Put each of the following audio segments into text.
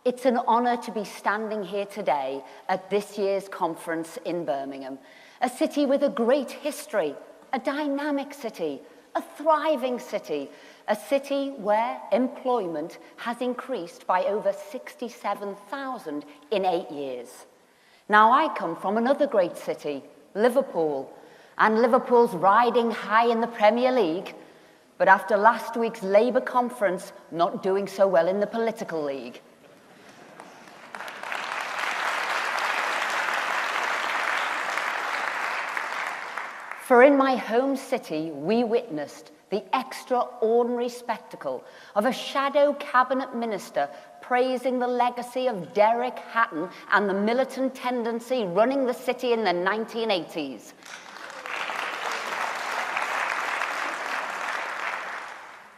It's an honour to be standing here today at this year's conference in Birmingham, a city with a great history, a dynamic city, a thriving city, a city where employment has increased by over 67,000 in 8 years. Now, I come from another great city, Liverpool, and Liverpool's riding high in the Premier League, but after last week's Labour conference, not doing so well in the political league. For in my home city, we witnessed the extraordinary spectacle of a shadow cabinet minister praising the legacy of Derek Hatton and the militant tendency running the city in the 1980s.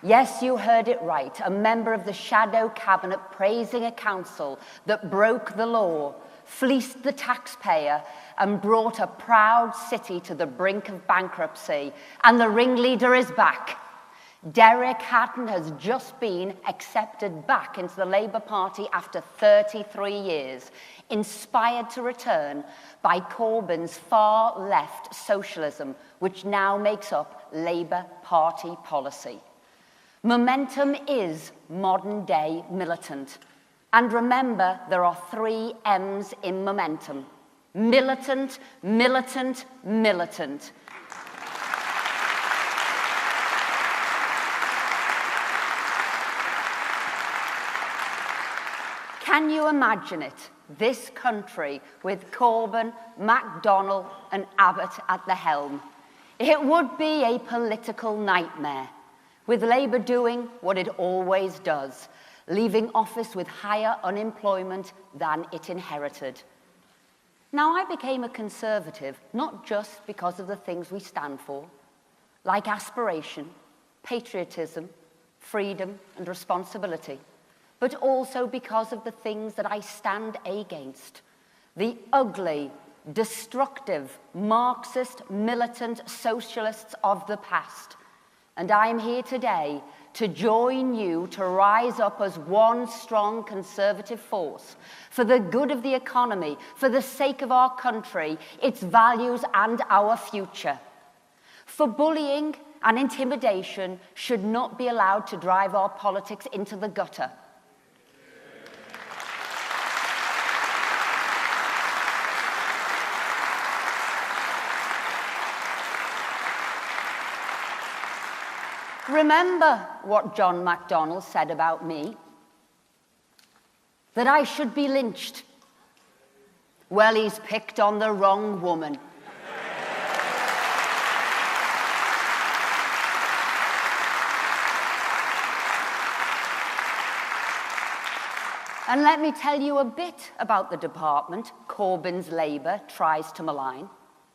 Yes, you heard it right, a member of the shadow cabinet praising a council that broke the law, fleeced the taxpayer, and brought a proud city to the brink of bankruptcy. And the ringleader is back. Derek Hatton has just been accepted back into the Labour Party after 33 years, inspired to return by Corbyn's far-left socialism, which now makes up Labour Party policy. Momentum is modern-day militant. And remember, there are 3 M's in momentum. Militant, militant, militant. Can you imagine it? This country with Corbyn, McDonnell and Abbott at the helm. It would be a political nightmare, with Labour doing what it always does, leaving office with higher unemployment than it inherited. Now, I became a Conservative not just because of the things we stand for, like aspiration, patriotism, freedom and responsibility, but also because of the things that I stand against. The ugly, destructive, Marxist, militant socialists of the past. And I'm here today to join you to rise up as one strong Conservative force for the good of the economy, for the sake of our country, its values and our future. For bullying and intimidation should not be allowed to drive our politics into the gutter. Remember what John McDonnell said about me? That I should be lynched. Well, he's picked on the wrong woman. And let me tell you a bit about the department Corbyn's Labour tries to malign.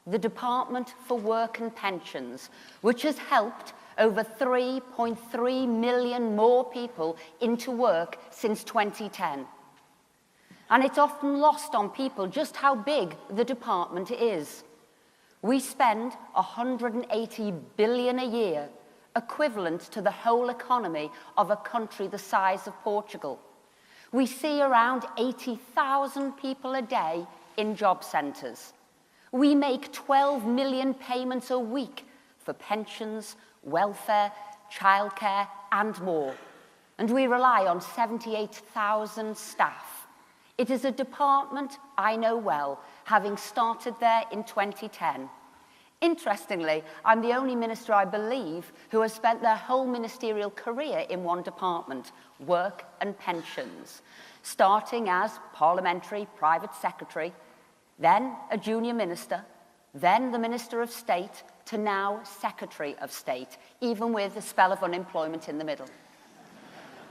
The Department for Work and Pensions, which has helped over 3.3 million more people into work since 2010. And it's often lost on people just how big the department is. We spend 180 billion a year, equivalent to the whole economy of a country the size of Portugal. We see around 80,000 people a day in job centres. We make 12 million payments a week for pensions, welfare, childcare, and more. And we rely on 78,000 staff. It is a department I know well, having started there in 2010. Interestingly, I'm the only minister, I believe, who has spent their whole ministerial career in one department, work and pensions, starting as parliamentary private secretary, then a junior minister, then the Minister of State, to now Secretary of State, even with a spell of unemployment in the middle.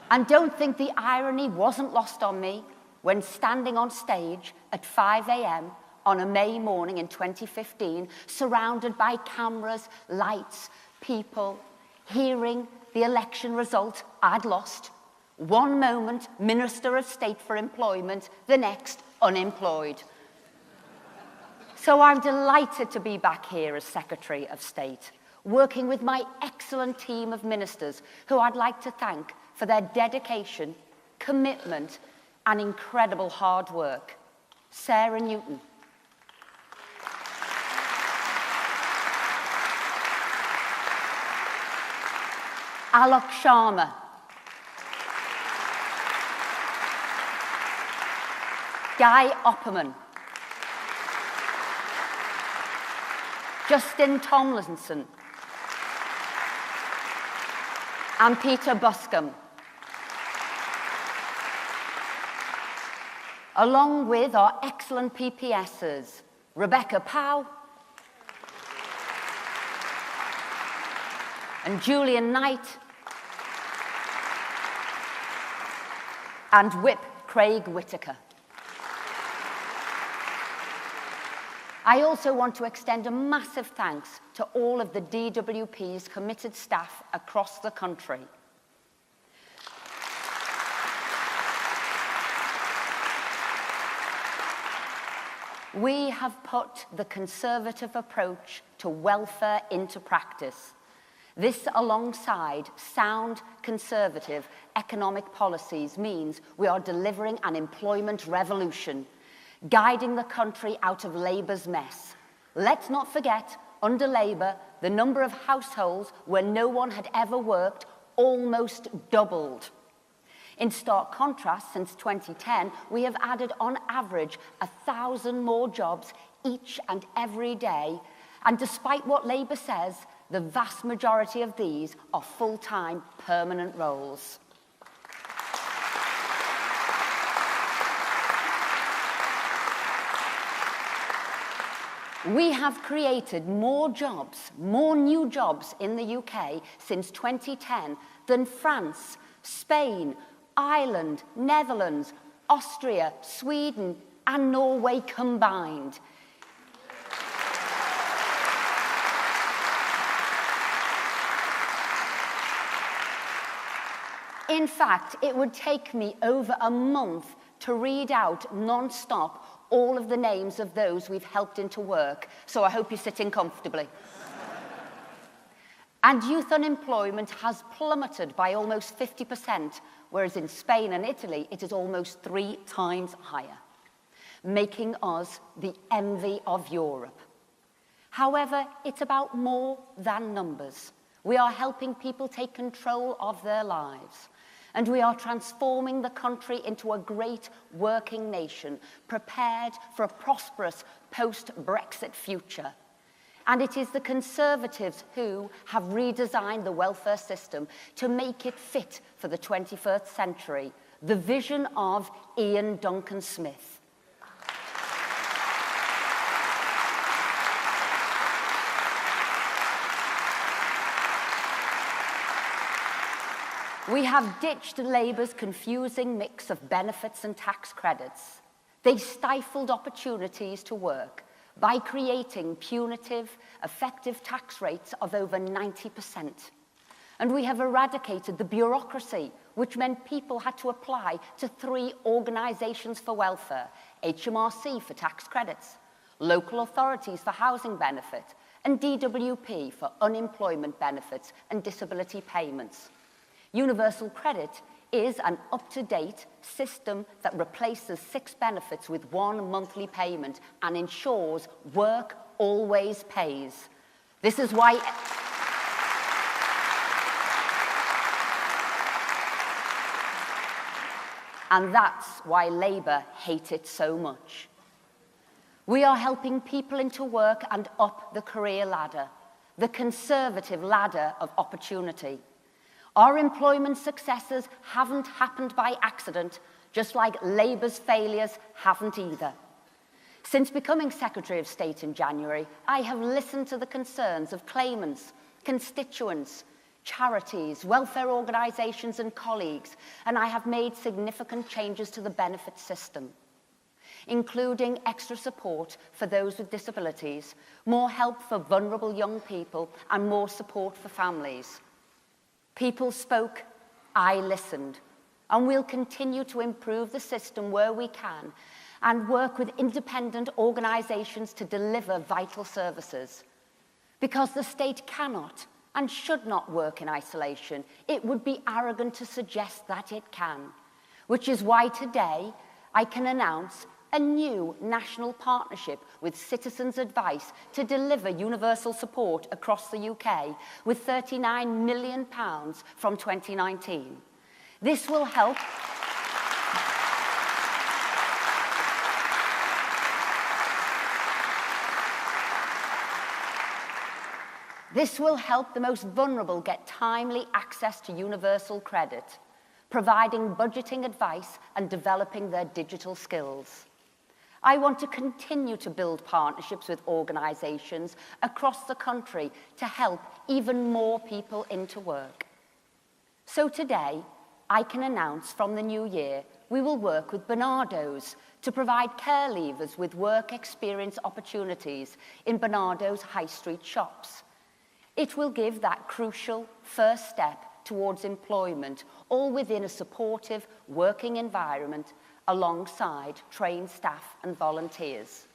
And don't think the irony wasn't lost on me when standing on stage at 5 a.m. on a May morning in 2015, surrounded by cameras, lights, people, hearing the election result I'd lost. One moment, Minister of State for Employment, the next, unemployed. So I'm delighted to be back here as Secretary of State, working with my excellent team of ministers who I'd like to thank for their dedication, commitment, and incredible hard work. Sarah Newton. Alok Sharma. Guy Opperman. Justin Tomlinson. And Peter Buscombe. Along with our excellent PPSers, Rebecca Powell and Julian Knight and Whip Craig Whitaker. I also want to extend a massive thanks to all of the DWP's committed staff across the country. We have put the Conservative approach to welfare into practice. This, alongside sound Conservative economic policies, means we are delivering an employment revolution, guiding the country out of Labour's mess. Let's not forget, under Labour, the number of households where no one had ever worked almost doubled. In stark contrast, since 2010, we have added on average 1,000 more jobs each and every day. And despite what Labour says, the vast majority of these are full-time, permanent roles. We have created more jobs, more new jobs in the UK since 2010 than France, Spain, Ireland, Netherlands, Austria, Sweden, and Norway combined. In fact, it would take me over a month to read out non-stop all of the names of those we've helped into work, so I hope you're sitting comfortably. And youth unemployment has plummeted by almost 50%, whereas in Spain and Italy, it is almost 3 times higher, making us the envy of Europe. However, it's about more than numbers. We are helping people take control of their lives, and we are transforming the country into a great working nation, prepared for a prosperous post-Brexit future. And it is the Conservatives who have redesigned the welfare system to make it fit for the 21st century, the vision of Ian Duncan Smith. We have ditched Labour's confusing mix of benefits and tax credits. They stifled opportunities to work by creating punitive, effective tax rates of over 90%. And we have eradicated the bureaucracy, which meant people had to apply to 3 organisations for welfare: HMRC for tax credits, local authorities for housing benefit, and DWP for unemployment benefits and disability payments. Universal credit is an up-to-date system that replaces 6 benefits with 1 monthly payment and ensures work always pays. This is why... And that's why Labour hate it so much. We are helping people into work and up the career ladder, the Conservative ladder of opportunity. Our employment successes haven't happened by accident, just like Labour's failures haven't either. Since becoming Secretary of State in January, I have listened to the concerns of claimants, constituents, charities, welfare organisations and colleagues, and I have made significant changes to the benefit system, including extra support for those with disabilities, more help for vulnerable young people, and more support for families. People spoke, I listened, and we'll continue to improve the system where we can and work with independent organisations to deliver vital services. Because the state cannot and should not work in isolation, it would be arrogant to suggest that it can. which is why today I can announce a new national partnership with Citizens Advice to deliver universal support across the UK with £39 million from 2019. This will help the most vulnerable get timely access to universal credit, providing budgeting advice and developing their digital skills. I want to continue to build partnerships with organisations across the country to help even more people into work. So today, I can announce from the new year, we will work with Barnardo's to provide care leavers with work experience opportunities in Barnardo's high street shops. It will give that crucial first step towards employment, all within a supportive working environment alongside trained staff and volunteers.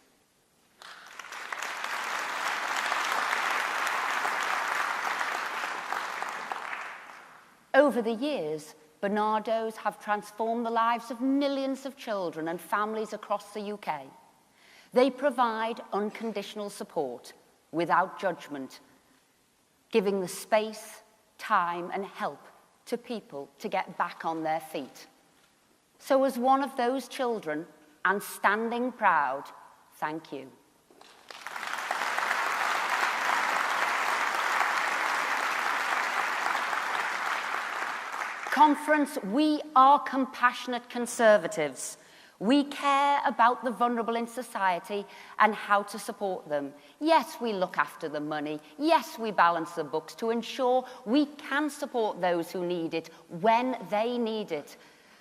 Over the years, Barnardo's have transformed the lives of millions of children and families across the UK. They provide unconditional support without judgment, giving the space, time and help to people to get back on their feet. So as one of those children, and standing proud, thank you. Conference, we are compassionate Conservatives. We care about the vulnerable in society and how to support them. Yes, we look after the money. Yes, we balance the books to ensure we can support those who need it when they need it.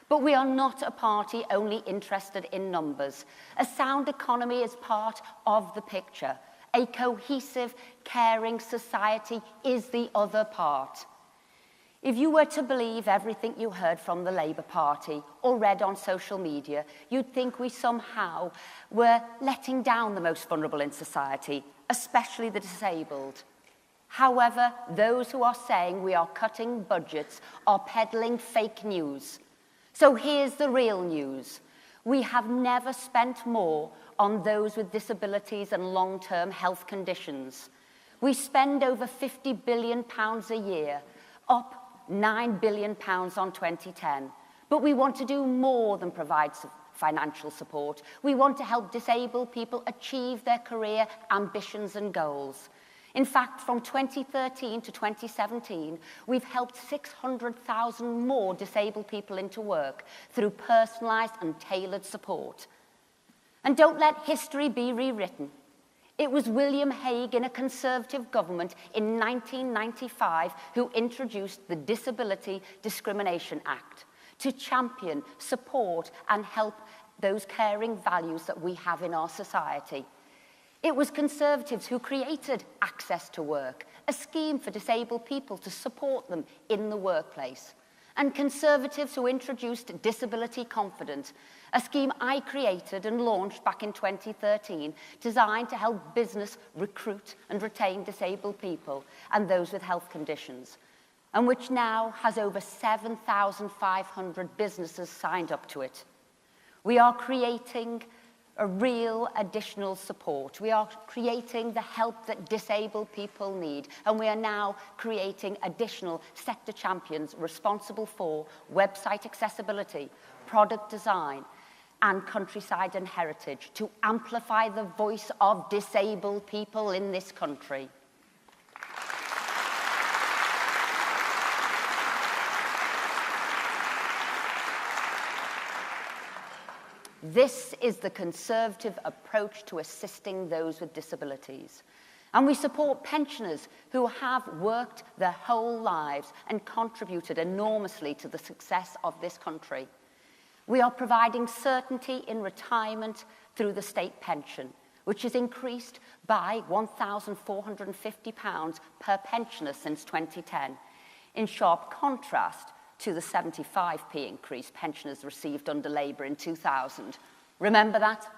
But we are not a party only interested in numbers. A sound economy is part of the picture. A cohesive, caring society is the other part. If you were to believe everything you heard from the Labour Party or read on social media, you'd think we somehow were letting down the most vulnerable in society, especially the disabled. However, those who are saying we are cutting budgets are peddling fake news. So here's the real news. We have never spent more on those with disabilities and long-term health conditions. We spend over £50 billion a year, up £9 billion on 2010. But we want to do more than provide financial support. We want to help disabled people achieve their career ambitions and goals. In fact, from 2013 to 2017, we've helped 600,000 more disabled people into work through personalised and tailored support. And don't let history be rewritten. It was William Hague in a Conservative government in 1995 who introduced the Disability Discrimination Act to champion, support and help those caring values that we have in our society. It was Conservatives who created Access to Work, a scheme for disabled people to support them in the workplace. And Conservatives who introduced Disability Confident, a scheme I created and launched back in 2013, designed to help business recruit and retain disabled people and those with health conditions, and which now has over 7,500 businesses signed up to it. We are creating a real additional support. We are creating the help that disabled people need, and we are now creating additional sector champions responsible for website accessibility, product design, and countryside and heritage to amplify the voice of disabled people in this country. This is the Conservative approach to assisting those with disabilities. And we support pensioners who have worked their whole lives and contributed enormously to the success of this country. We are providing certainty in retirement through the state pension, which has increased by £1,450 per pensioner since 2010, in sharp contrast to the 75p increase pensioners received under Labour in 2000. Remember that?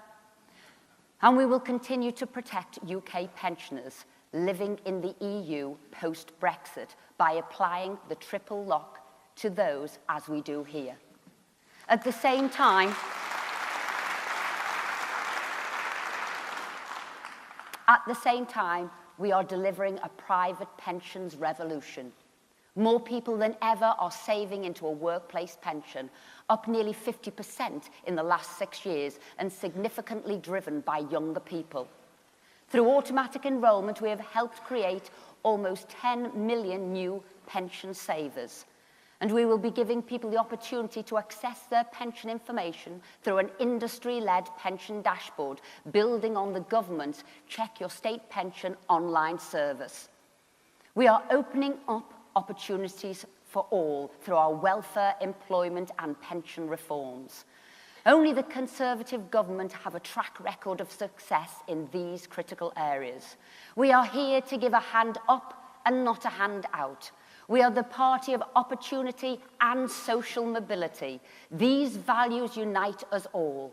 And we will continue to protect UK pensioners living in the EU post-Brexit by applying the triple lock to those as we do here. At the same time, we are delivering a private pensions revolution. More people than ever are saving into a workplace pension, up nearly 50% in the last 6 years, and significantly driven by younger people. Through automatic enrolment, we have helped create almost 10 million new pension savers. And we will be giving people the opportunity to access their pension information through an industry-led pension dashboard, building on the government's Check Your State Pension online service. We are opening up opportunities for all through our welfare, employment and pension reforms. Only the Conservative government have a track record of success in these critical areas. We are here to give a hand up and not a hand out. We are the party of opportunity and social mobility. These values unite us all.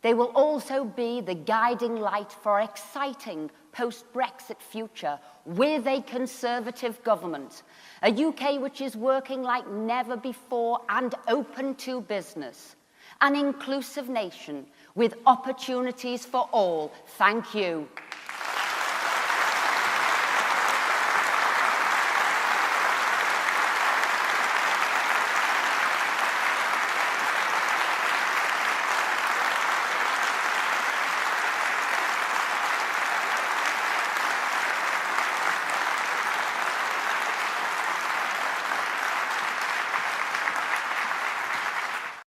They will also be the guiding light for our exciting post-Brexit future with a Conservative government, a UK which is working like never before and open to business, an inclusive nation with opportunities for all. Thank you.